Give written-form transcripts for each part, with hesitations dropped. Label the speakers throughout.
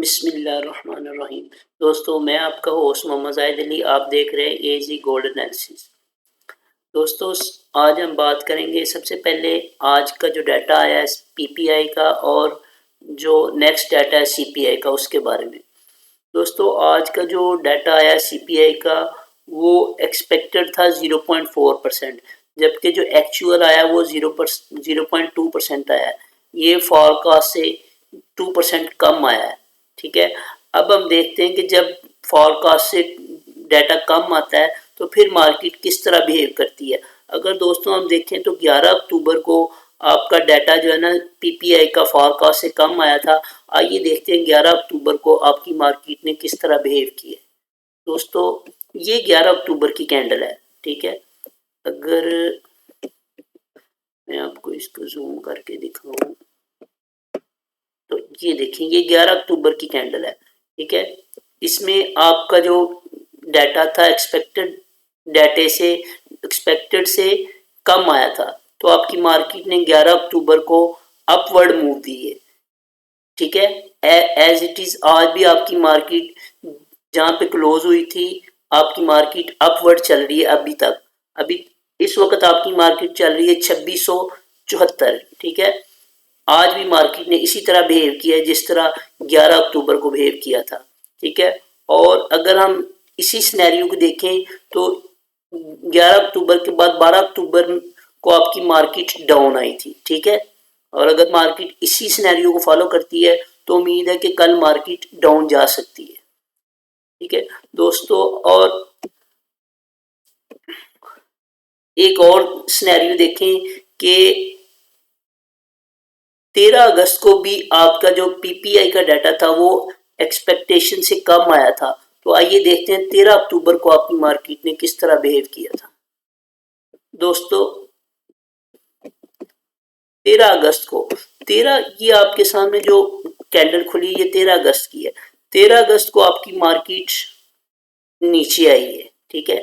Speaker 1: بسم اللہ الرحمن الرحیم۔ دوستو میں آپ کا ہوسٹ محمد زاہد علی، آپ دیکھ رہے ہیں ایزی گولڈ انالیسس۔ دوستو آج ہم بات کریں گے سب سے پہلے آج کا جو ڈیٹا آیا ہے پی پی آئی کا اور جو نیکسٹ ڈیٹا ہے سی پی آئی کا اس کے بارے میں۔ دوستو آج کا جو ڈیٹا آیا سی پی آئی کا وہ ایکسپیکٹڈ تھا 0.4%، جبکہ جو ایکچوئل آیا وہ 0.2% آیا ہے۔ یہ فورکاسٹ سے 2% کم آیا ہے، ٹھیک ہے۔ اب ہم دیکھتے ہیں کہ جب فورکاسٹ سے ڈیٹا کم آتا ہے تو پھر مارکیٹ کس طرح بیہیو کرتی ہے۔ اگر دوستوں ہم دیکھیں تو 11 اکتوبر کو آپ کا ڈیٹا جو ہے نا پی پی آئی کا فورکاسٹ سے کم آیا تھا۔ آئیے دیکھتے ہیں 11 اکتوبر کو آپ کی مارکیٹ نے کس طرح بیہیو کی ہے۔ دوستو یہ 11 اکتوبر کی کینڈل ہے، ٹھیک ہے۔ اگر میں آپ کو اس کو زوم کر کے دکھاؤں تو یہ دیکھیں، یہ 11 اکتوبر کی کینڈل ہے، ٹھیک ہے۔ اس میں آپ کا جو ڈیٹا تھا ایکسپیکٹڈ سے کم آیا تھا، تو آپ کی مارکیٹ نے 11 اکتوبر کو اپ ورڈ موو دی ہے، ٹھیک ہے۔ ایز اٹ از آج بھی آپ کی مارکیٹ جہاں پہ کلوز ہوئی تھی آپ کی مارکیٹ اپ ورڈ چل رہی ہے ابھی تک۔ ابھی اس وقت آپ کی مارکیٹ چل رہی ہے 2674، ٹھیک ہے۔ آج بھی مارکیٹ نے اسی طرح بیہیو کیا ہے جس طرح 11 اکتوبر کو بیہیو کیا تھا، ٹھیک ہے۔ اور اگر ہم اسی سینیریو کو دیکھیں تو 11 اکتوبر کے بعد 12 اکتوبر کو آپ کی مارکیٹ ڈاؤن آئی تھی، ٹھیک ہے۔ اور اگر مارکیٹ اسی سینیریو کو فالو کرتی ہے تو امید ہے کہ کل مارکیٹ ڈاؤن جا سکتی ہے، ٹھیک ہے دوستو۔ اور ایک اور سینیریو دیکھیں کہ 13 اگست کو بھی آپ کا جو پی پی آئی کا ڈیٹا تھا وہ ایکسپیکٹیشن سے کم آیا تھا، تو آئیے دیکھتے ہیں 13 اکتوبر کو آپ کی مارکیٹ نے کس طرح بیہیو کیا تھا۔ دوستو 13 اگست کو یہ آپ کے سامنے جو کینڈل کھلی یہ 13 اگست کی ہے۔ 13 اگست کو آپ کی مارکیٹ نیچے آئی ہے، ٹھیک ہے۔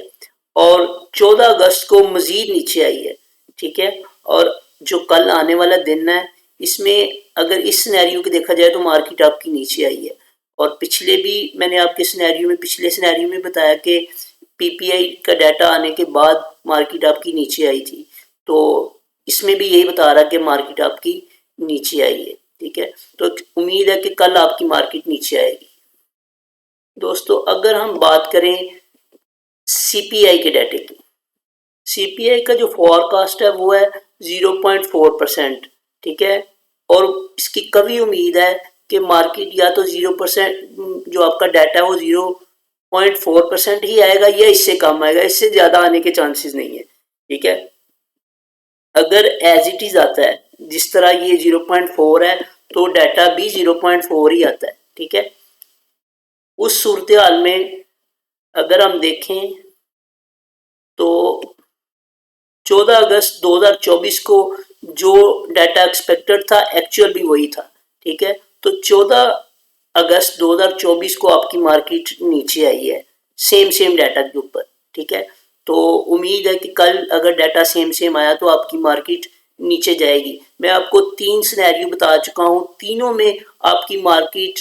Speaker 1: اور 14 اگست کو مزید نیچے آئی ہے، ٹھیک ہے۔ اور جو کل آنے والا دن ہے اس میں اگر اس سینیریو کو دیکھا جائے تو مارکیٹ آپ کی نیچے آئی ہے۔ اور پچھلے بھی میں نے آپ کے پچھلے سینیریو میں بتایا کہ پی پی آئی کا ڈیٹا آنے کے بعد مارکیٹ آپ کی نیچے آئی تھی، تو اس میں بھی یہی بتا رہا کہ مارکیٹ آپ کی نیچے آئی ہے، ٹھیک ہے۔ تو امید ہے کہ کل آپ کی مارکیٹ نیچے آئے گی۔ دوستو اگر ہم بات کریں سی پی آئی کے ڈیٹے کی، سی پی آئی کا جو فورکاسٹ ہے وہ ہے 0.4%، ٹھیک ہے۔ اور اس کی کبھی امید ہے کہ مارکیٹ یا تو 0% جو آپ کا ڈیٹا ہے وہ 0.4% ہی آئے گا یا اس سے کم آئے گا، اس سے زیادہ آنے کے چانسز نہیں ہے، ٹھیک ہے۔ اگر ایز اٹ از آتا ہے جس طرح یہ 0.4 ہے تو ڈیٹا بھی 0.4 ہی آتا ہے، ٹھیک ہے۔ اس صورتحال میں اگر ہم دیکھیں تو 14 اگست 2024 کو جو ڈیٹا ایکسپیکٹڈ تھا ایکچوئل بھی وہی تھا، ٹھیک ہے۔ تو 14 اگست 2024 کو آپ کی مارکیٹ نیچے آئی ہے سیم ڈیٹا کے اوپر، ٹھیک ہے۔ تو امید ہے کہ کل اگر ڈیٹا سیم آیا تو آپ کی مارکیٹ نیچے جائے گی۔ میں آپ کو 3 سینیریو بتا چکا ہوں، تینوں میں آپ کی مارکیٹ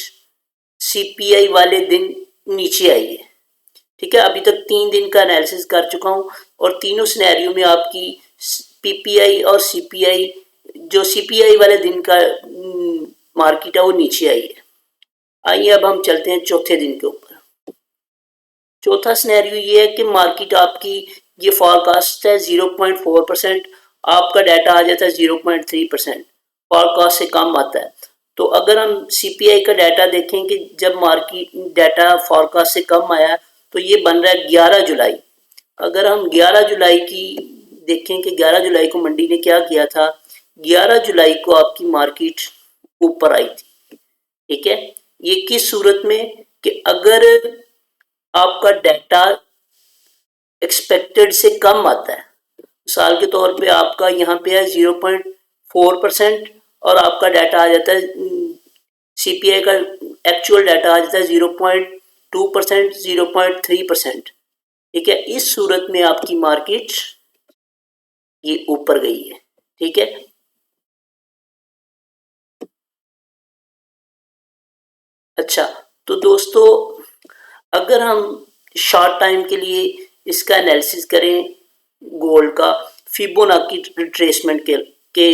Speaker 1: سی پی آئی والے دن نیچے آئی ہے، ٹھیک ہے۔ ابھی تک 3 دن کا انالیسس کر چکا ہوں اور تینوں سینیریو میں آپ کی پی پی آئی اور سی پی آئی جو سی پی آئی والے دن کا مارکیٹ ہے وہ نیچے آئی ہے۔ آئیے اب ہم چلتے ہیں چوتھے دن کے اوپر۔ چوتھا سینیریو یہ ہے کہ مارکیٹ آپ کی یہ فورکاسٹ ہے 0.4%، آپ کا ڈیٹا آ جاتا ہے 0.3%، فورکاسٹ سے کم آتا ہے۔ تو اگر ہم سی پی آئی کا ڈیٹا دیکھیں کہ جب مارکیٹ ڈیٹا فورکاسٹ سے کم آیا تو یہ بن رہا ہے 11 جولائی۔ اگر ہم 11 جولائی کی دیکھیں کہ 11 جولائی کو منڈی نے کیا کیا تھا، 11 جولائی کو آپ کی مارکیٹ اوپر آئی تھی، ٹھیک ہے۔ یہ کس صورت میں کہ اگر آپ کا ڈیٹا ایکسپیکٹڈ سے کم آتا ہے، مثال کے طور پہ آپ کا یہاں پہ ہے 0.4% اور آپ کا ڈیٹا آ جاتا ہے سی پی آئی کا ایکچوئل ڈیٹا آ جاتا ہے 0.2%، 0.3%، ٹھیک ہے۔ اس صورت میں آپ کی مارکیٹ یہ اوپر گئی ہے، ٹھیک ہے۔ اچھا تو دوستو اگر ہم شارٹ ٹائم کے لیے اس کا انالیسس کریں گولڈ کا فیبوناچی ریٹریسمنٹ کے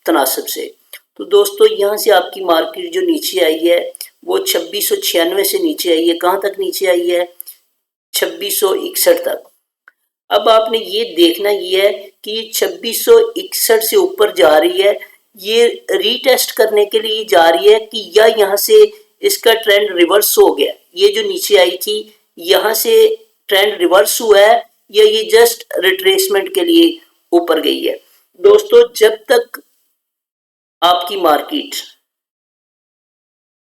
Speaker 1: تناسب سے، تو دوستو یہاں سے آپ کی مارکیٹ جو نیچے آئی ہے وہ 2696 سے نیچے آئی ہے. کہاں تک نیچے آئی ہے؟ 2661 تک. اب آپ نے یہ دیکھنا یہ ہے کہ یہ 2661 سے اوپر جا رہی ہے، یہ ری ٹیسٹ کرنے کے لیے جا رہی ہے کہ یا یہاں سے اس کا ٹرینڈ ریورس ہو گیا، یہ جو نیچے آئی تھی یہاں سے ٹرینڈ ریورس ہوا ہے یا یہ جسٹ ریٹریسمنٹ کے لیے اوپر گئی ہے. دوستو جب تک آپ کی مارکیٹ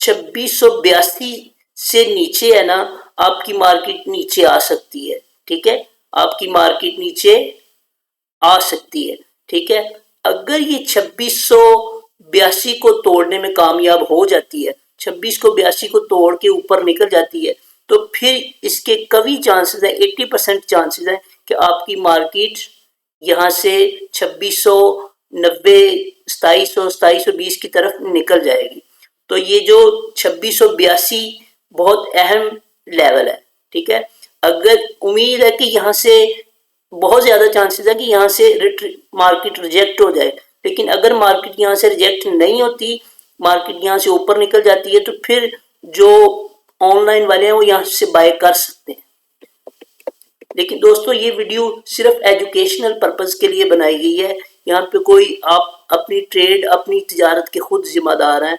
Speaker 1: 2682 سے نیچے ہے نا، آپ کی مارکیٹ نیچے آ سکتی ہے. ٹھیک ہے، آپ کی مارکیٹ نیچے آ سکتی ہے. ٹھیک ہے، اگر یہ 2682 کو توڑنے میں کامیاب ہو جاتی ہے، 2682 کو توڑ کے اوپر نکل جاتی ہے، تو پھر اس کے قوی چانسز ہیں، 80% چانسز ہیں کہ آپ کی مارکیٹ یہاں سے 2690 2720 کی طرف نکل جائے گی. تو یہ جو 2682 بہت اہم لیول ہے. ٹھیک ہے، اگر امید ہے کہ یہاں سے بہت زیادہ چانسز ہے کہ یہاں سے مارکیٹ ریجیکٹ ہو جائے، لیکن اگر مارکیٹ یہاں سے ریجیکٹ نہیں ہوتی، مارکیٹ یہاں سے اوپر نکل جاتی ہے، تو پھر جو آن لائن والے ہیں وہ یہاں سے بائی کر سکتے ہیں. لیکن دوستو یہ ویڈیو صرف ایجوکیشنل پرپز کے لیے بنائی گئی ہے، یہاں پہ کوئی آپ اپنی ٹریڈ اپنی تجارت کے خود ذمہ دار ہیں.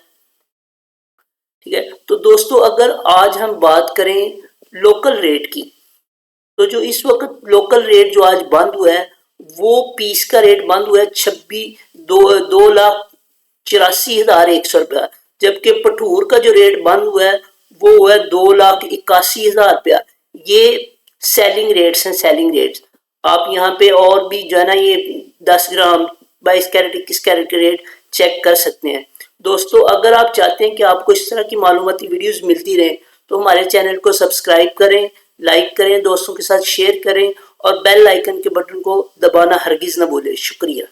Speaker 1: ٹھیک ہے، تو دوستو اگر آج ہم بات کریں لوکل ریٹ کی، تو جو اس وقت لوکل ریٹ جو آج بند ہوا ہے وہ پیس کا ریٹ بند ہوا ہے 2,84,100 روپیہ، جبکہ پٹھور کا جو ریٹ بند ہوا ہے وہ ہوا ہے 2,81,000 روپیہ. یہ سیلنگ ریٹس ہیں، سیلنگ ریٹس. آپ یہاں پہ اور بھی جو ہے نا یہ 10 گرام 22 کیرٹ 21 کیرٹ کے ریٹ چیک کر سکتے ہیں. دوستو اگر آپ چاہتے ہیں کہ آپ کو اس طرح کی معلوماتی ویڈیوز ملتی رہیں تو ہمارے چینل کو سبسکرائب کریں، لائک کریں، دوستوں کے ساتھ شیئر کریں اور بیل آئیکن کے بٹن کو دبانا ہرگز نہ بھولیں. شکریہ.